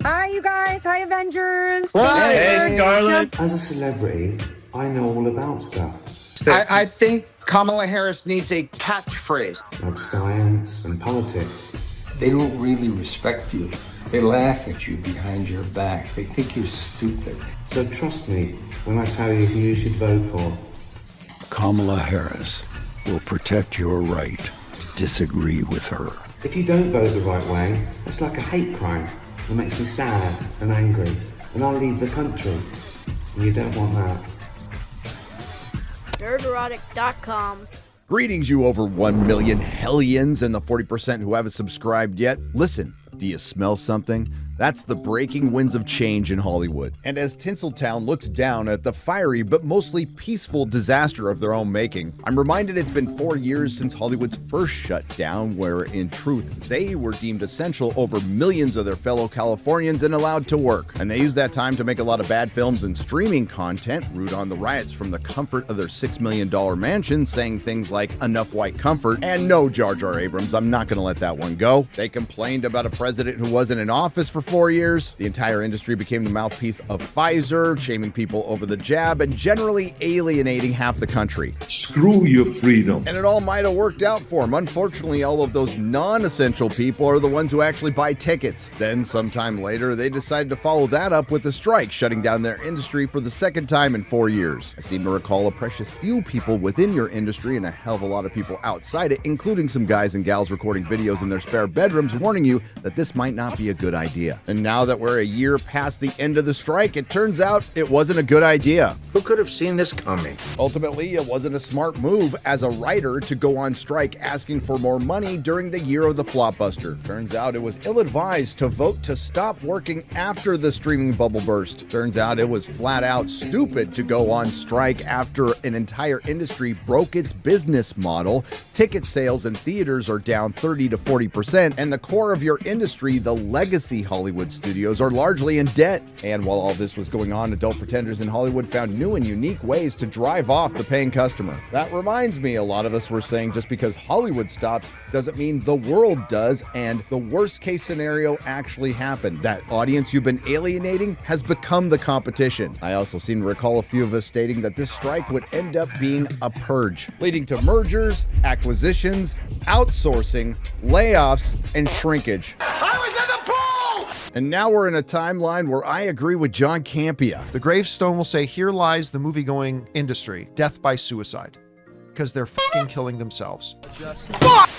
Hi, you guys. Hi, Avengers. Hey, Scarlett. As a celebrity, I know all about stuff. I think Kamala Harris needs a catchphrase. Like science and politics. They don't really respect you. They laugh at you behind your back. They think you're stupid. So trust me when I tell you who you should vote for. Kamala Harris will protect your right to disagree with her. If you don't vote the right way, it's like a hate crime. It makes me sad and angry, and I'll leave the country. And you don't want that. Nerdrotic.com. Greetings, you over 1 million hellions and the 40% who haven't subscribed yet. Listen, do you smell something? That's the breaking winds of change in Hollywood. And as Tinseltown looks down at the fiery but mostly peaceful disaster of their own making, I'm reminded it's been 4 years since Hollywood's first shutdown, where in truth, they were deemed essential over millions of their fellow Californians and allowed to work. And they used that time to make a lot of bad films and streaming content, root on the riots from the comfort of their $6 million mansion, saying things like enough white comfort, and no Jar Jar Abrams, I'm not gonna let that one go. They complained about a president who wasn't in office for 4 years. The entire industry became the mouthpiece of Pfizer, shaming people over the jab and generally alienating half the country. Screw your freedom. And it all might have worked out for them. Unfortunately, all of those non-essential people are the ones who actually buy tickets. Then, sometime later, they decided to follow that up with a strike, shutting down their industry for the second time in 4 years. I seem to recall a precious few people within your industry and a hell of a lot of people outside it, including some guys and gals recording videos in their spare bedrooms, warning you that this might not be a good idea. And now that we're a year past the end of the strike, it turns out it wasn't a good idea. Who could have seen this coming? Ultimately, it wasn't a smart move as a writer to go on strike asking for more money during the year of the flopbuster. Turns out it was ill-advised to vote to stop working after the streaming bubble burst. Turns out it was flat out stupid to go on strike after an entire industry broke its business model. Ticket sales in theaters are down 30 to 40%, and the core of your industry, the legacy Hollywood studios, are largely in debt. And while all this was going on, adult pretenders in Hollywood found new and unique ways to drive off the paying customer. That reminds me, a lot of us were saying just because Hollywood stops doesn't mean the world does, and the worst case scenario actually happened. That audience you've been alienating has become the competition. I also seem to recall a few of us stating that this strike would end up being a purge, leading to mergers, acquisitions, outsourcing, layoffs, and shrinkage. And now we're in a timeline where I agree with John Campea. The gravestone will say, "Here lies the movie-going industry, death by suicide." Because they're fucking killing themselves.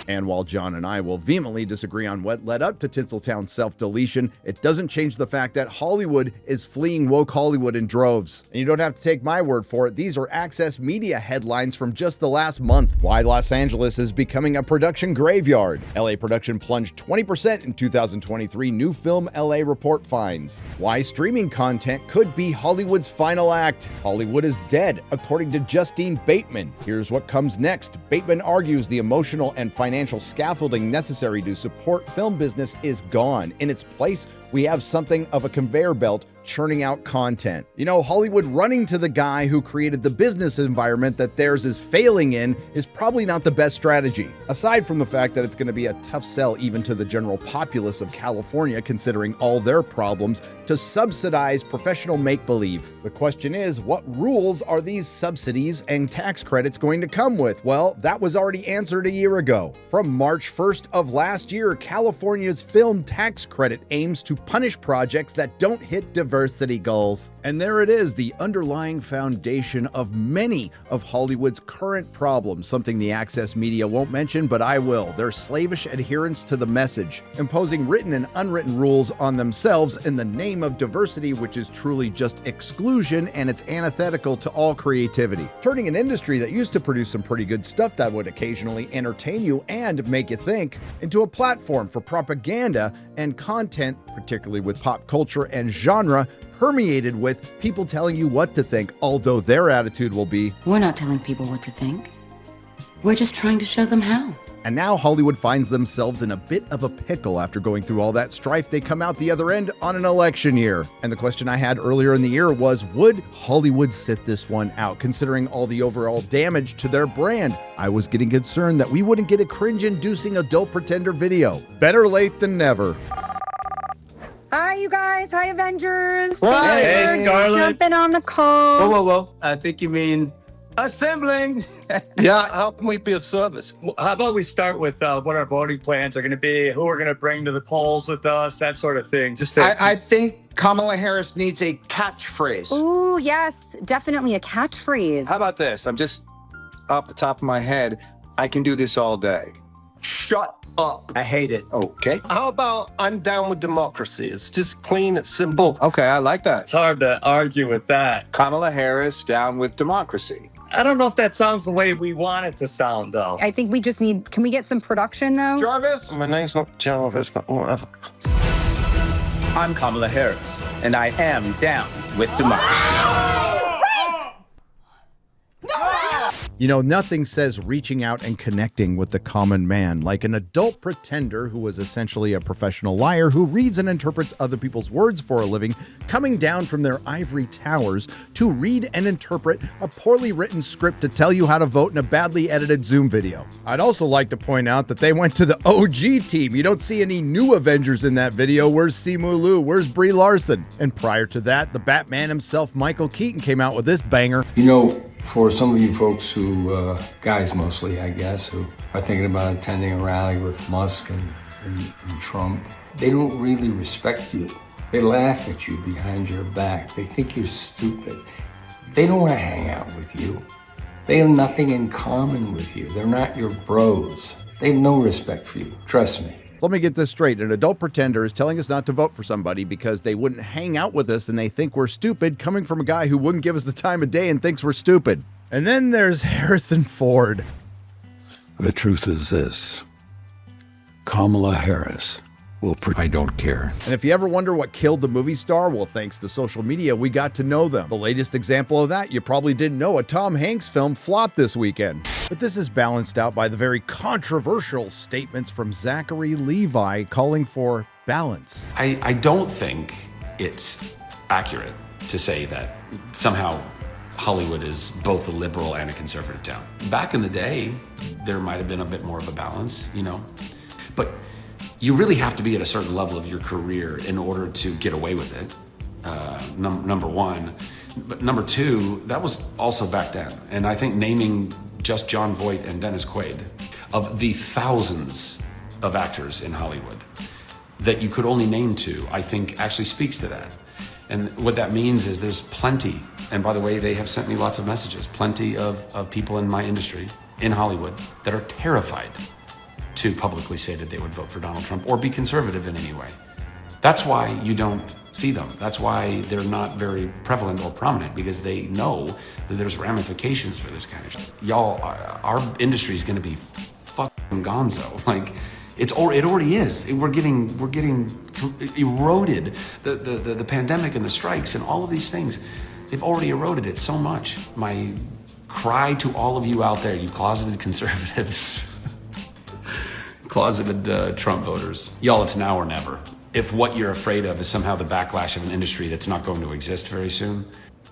And while John and I will vehemently disagree on what led up to Tinseltown's self-deletion, it doesn't change the fact that Hollywood is fleeing woke Hollywood in droves. And you don't have to take my word for it. These are Access Media headlines from just the last month. Why Los Angeles is becoming a production graveyard. LA production plunged 20% in 2023, new film LA report finds. Why streaming content could be Hollywood's final act. Hollywood is dead, according to Justine Bateman. Here's what comes next. Bateman argues the emotional and financial scaffolding necessary to support film business is gone. In its place, we have something of a conveyor belt churning out content. You know, Hollywood running to the guy who created the business environment that theirs is failing in is probably not the best strategy. Aside from the fact that it's going to be a tough sell even to the general populace of California, considering all their problems, to subsidize professional make-believe. The question is, what rules are these subsidies and tax credits going to come with? Well, that was already answered a year ago. From March 1st of last year, California's film tax credit aims to punish projects that don't hit diversity goals. And there it is, the underlying foundation of many of Hollywood's current problems, something the Access Media won't mention, but I will. Their slavish adherence to the message, imposing written and unwritten rules on themselves in the name of diversity, which is truly just exclusion, and it's antithetical to all creativity. Turning an industry that used to produce some pretty good stuff that would occasionally entertain you and make you think into a platform for propaganda and content, particularly with pop culture and genre, permeated with people telling you what to think, although their attitude will be, "We're not telling people what to think. We're just trying to show them how." And now Hollywood finds themselves in a bit of a pickle after going through all that strife. They come out the other end on an election year. And the question I had earlier in the year was, would Hollywood sit this one out, considering all the overall damage to their brand? I was getting concerned that we wouldn't get a cringe-inducing adult pretender video. Better late than never. Hi, you guys. Hi, Avengers. Hi. Hey, Thanks for Scarlett. jumping on the call. Whoa. I think you mean assembling. Yeah, how can we be of service? How about we start with what our voting plans are going to be, who we're going to bring to the polls with us, that sort of thing. I think Kamala Harris needs a catchphrase. Ooh, yes, definitely a catchphrase. How about this? I'm just off the top of my head. I can do this all day. Shut up. I hate it. Okay. How about I'm down with democracy? It's just clean, it's simple. Okay, I like that. It's hard to argue with that. Kamala Harris down with democracy. I don't know if that sounds the way we want it to sound, though. I think we just need, can we get some production, though? Jarvis? My name's not Jarvis, but whatever. I'm Kamala Harris, and I am down with democracy. You know, nothing says reaching out and connecting with the common man like an adult pretender who is essentially a professional liar who reads and interprets other people's words for a living, coming down from their ivory towers to read and interpret a poorly written script to tell you how to vote in a badly edited Zoom video. I'd also like to point out that they went to the OG team. You don't see any new Avengers in that video. Where's Simu Liu? Where's Brie Larson? And prior to that, the Batman himself, Michael Keaton, came out with this banger. You know, for some of you folks who, guys mostly, I guess, who are thinking about attending a rally with Musk and Trump, they don't really respect you. They laugh at you behind your back. They think you're stupid. They don't want to hang out with you. They have nothing in common with you. They're not your bros. They have no respect for you. Trust me. Let me get this straight. An adult pretender is telling us not to vote for somebody because they wouldn't hang out with us and they think we're stupid, coming from a guy who wouldn't give us the time of day and thinks we're stupid. And then there's Harrison Ford. The truth is this. Kamala Harris will I don't care. And if you ever wonder what killed the movie star, well, thanks to social media, we got to know them. The latest example of that, you probably didn't know, a Tom Hanks film flopped this weekend. But this is balanced out by the very controversial statements from Zachary Levi calling for balance. I don't think it's accurate to say that somehow Hollywood is both a liberal and a conservative town. Back in the day, there might have been a bit more of a balance, you know, but you really have to be at a certain level of your career in order to get away with it, number one. But number two, that was also back then. And I think naming just Jon Voight and Dennis Quaid, of the thousands of actors in Hollywood that you could only name two, I think actually speaks to that. And what that means is there's plenty, and by the way, they have sent me lots of messages, plenty of people in my industry, in Hollywood, that are terrified to publicly say that they would vote for Donald Trump or be conservative in any way. That's why you don't see them. That's why they're not very prevalent or prominent, because they know that there's ramifications for this kind of shit. Y'all, our industry is gonna be fucking gonzo. Like, it already is. We're getting eroded. The pandemic and the strikes and all of these things, they've already eroded it so much. My cry to all of you out there, you closeted conservatives, closeted Trump voters, y'all, it's now or never. If what you're afraid of is somehow the backlash of an industry that's not going to exist very soon,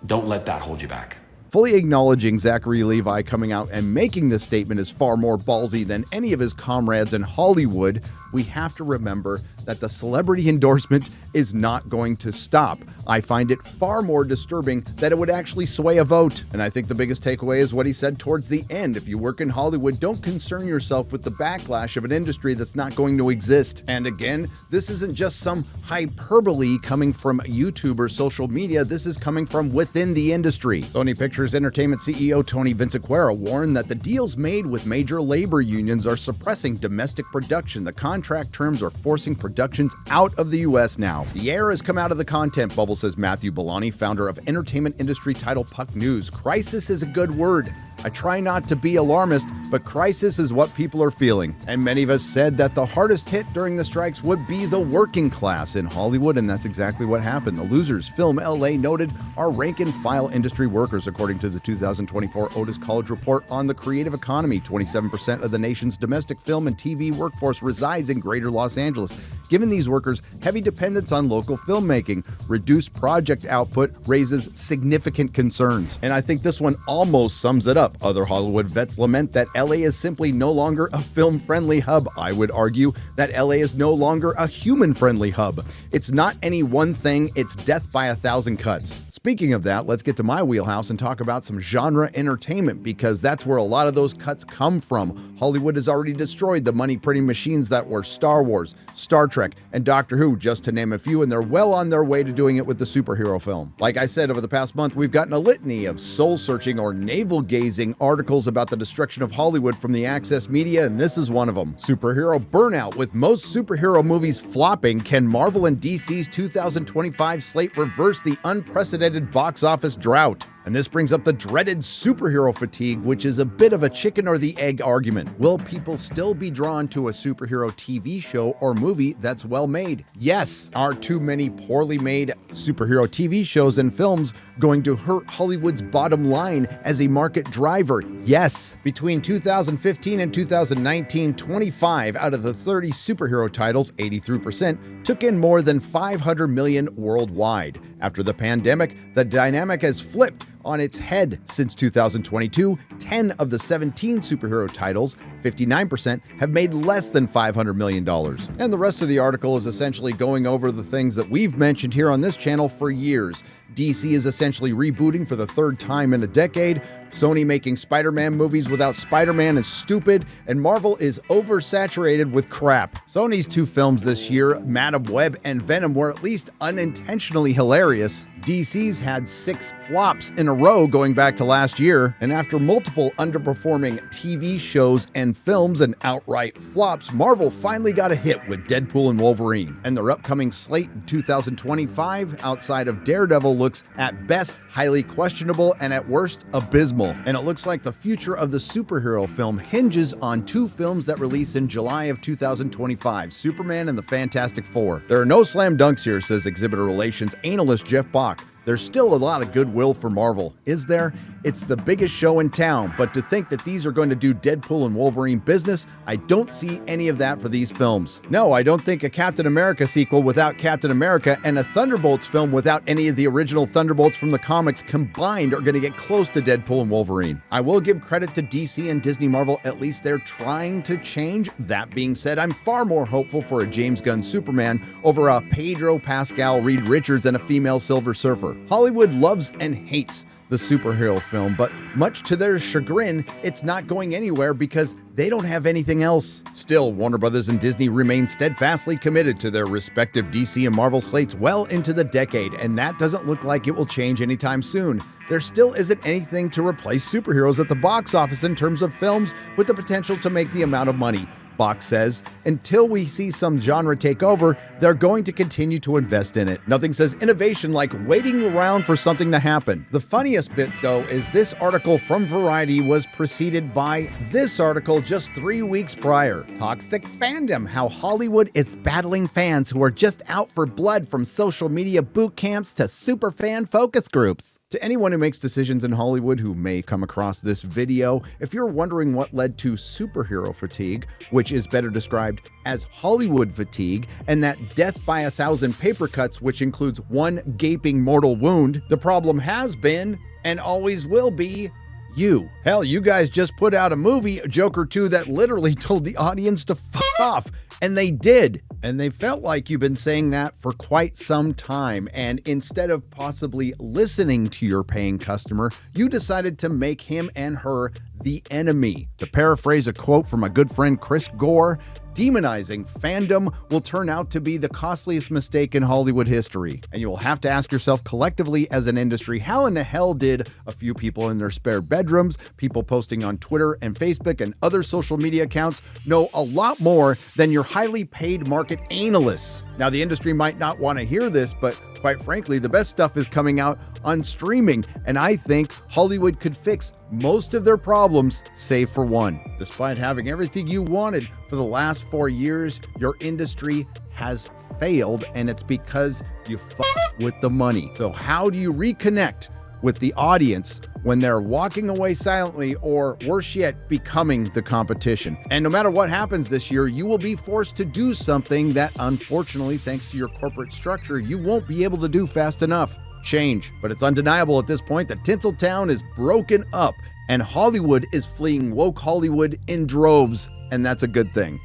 don't let that hold you back. Fully acknowledging Zachary Levi coming out and making this statement is far more ballsy than any of his comrades in Hollywood, we have to remember that the celebrity endorsement is not going to stop. I find it far more disturbing that it would actually sway a vote. And I think the biggest takeaway is what he said towards the end. If you work in Hollywood, don't concern yourself with the backlash of an industry that's not going to exist. And again, this isn't just some hyperbole coming from YouTube or social media. This is coming from within the industry. Sony Pictures Entertainment CEO Tony Vinciquerra warned that the deals made with major labor unions are suppressing domestic production. The contract terms are forcing productions out of the US now. The air has come out of the content bubble, says Matthew Bellani, founder of entertainment industry title Puck News. Crisis is a good word. I try not to be alarmist, but crisis is what people are feeling. And many of us said that the hardest hit during the strikes would be the working class in Hollywood, and that's exactly what happened. The losers, Film LA noted, are rank-and-file industry workers, according to the 2024 Otis College report on the creative economy. 27% of the nation's domestic film and TV workforce resides in Greater Los Angeles, giving these workers heavy dependence on local filmmaking. Reduced project output raises significant concerns. And I think this one almost sums it up. Other Hollywood vets lament that LA is simply no longer a film-friendly hub. I would argue that LA is no longer a human-friendly hub. It's not any one thing, it's death by 1,000 cuts. Speaking of that, let's get to my wheelhouse and talk about some genre entertainment, because that's where a lot of those cuts come from. Hollywood has already destroyed the money-printing machines that were Star Wars, Star Trek, and Doctor Who, just to name a few, and they're well on their way to doing it with the superhero film. Like I said, over the past month, we've gotten a litany of soul-searching or navel-gazing articles about the destruction of Hollywood from the Access media, and this is one of them. Superhero burnout. With most superhero movies flopping, can Marvel and DC's 2025 slate reverse the unprecedented box office drought? And this brings up the dreaded superhero fatigue, which is a bit of a chicken or the egg argument. Will people still be drawn to a superhero TV show or movie that's well made? Yes. Are too many poorly made superhero TV shows and films going to hurt Hollywood's bottom line as a market driver? Yes. Between 2015 and 2019, 25 out of the 30 superhero titles, 83%, took in more than $500 million worldwide. After the pandemic, the dynamic has flipped on its head. Since 2022, 10 of the 17 superhero titles, 59%, have made less than $500 million. And the rest of the article is essentially going over the things that we've mentioned here on this channel for years. DC is essentially rebooting for the third time in a decade. Sony making Spider-Man movies without Spider-Man is stupid, and Marvel is oversaturated with crap. Sony's two films this year, Madam Web and Venom, were at least unintentionally hilarious. DC's had 6 flops in a row going back to last year, and after multiple underperforming TV shows and films and outright flops, Marvel finally got a hit with Deadpool and Wolverine. And their upcoming slate in 2025, outside of Daredevil, looks at best highly questionable and at worst abysmal. And it looks like the future of the superhero film hinges on 2 films that release in July of 2025, Superman and the Fantastic Four. There are no slam dunks here, says exhibitor relations analyst Jeff Bach. There's still a lot of goodwill for Marvel, is there? It's the biggest show in town, but to think that these are going to do Deadpool and Wolverine business, I don't see any of that for these films. No, I don't think a Captain America sequel without Captain America and a Thunderbolts film without any of the original Thunderbolts from the comics combined are going to get close to Deadpool and Wolverine. I will give credit to DC and Disney Marvel, at least they're trying to change. That being said, I'm far more hopeful for a James Gunn Superman over a Pedro Pascal, Reed Richards, and a female Silver Surfer. Hollywood loves and hates the superhero film, but much to their chagrin, it's not going anywhere because they don't have anything else. Still, Warner Brothers and Disney remain steadfastly committed to their respective DC and Marvel slates well into the decade, and that doesn't look like it will change anytime soon. There still isn't anything to replace superheroes at the box office in terms of films with the potential to make the amount of money. Bach says, until we see some genre take over, they're going to continue to invest in it. Nothing says innovation like waiting around for something to happen. The funniest bit, though, is this article from Variety was preceded by this article just 3 weeks prior. Toxic fandom, how Hollywood is battling fans who are just out for blood, from social media boot camps to superfan focus groups. To anyone who makes decisions in Hollywood who may come across this video, if you're wondering what led to superhero fatigue, which is better described as Hollywood fatigue, and that death by 1,000 paper cuts, which includes one gaping mortal wound, the problem has been, and always will be, you. Hell, you guys just put out a movie, Joker 2, that literally told the audience to f*** off. And they did. And they felt like you've been saying that for quite some time. And instead of possibly listening to your paying customer, you decided to make him and her the enemy. To paraphrase a quote from my good friend Chris Gore, demonizing fandom will turn out to be the costliest mistake in Hollywood history. And you will have to ask yourself collectively as an industry, how in the hell did a few people in their spare bedrooms, people posting on Twitter and Facebook and other social media accounts, know a lot more than your highly paid market analysts? Now, the industry might not want to hear this, but quite frankly, the best stuff is coming out on streaming, and I think Hollywood could fix most of their problems, save for one. Despite having everything you wanted for the last 4 years, your industry has failed, and it's because you f*** with the money. So how do you reconnect with the audience when they're walking away silently or, worse yet, becoming the competition. And no matter what happens this year, you will be forced to do something that, unfortunately, thanks to your corporate structure, you won't be able to do fast enough. Change. But it's undeniable at this point that Tinseltown is broken up and Hollywood is fleeing woke Hollywood in droves, and that's a good thing.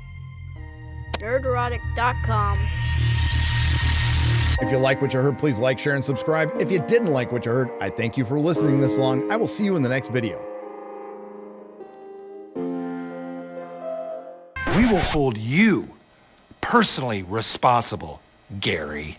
Nerdrotic.com. If you like what you heard, please like, share, and subscribe. If you didn't like what you heard, I thank you for listening this long. I will see you in the next video. We will hold you personally responsible, Gary.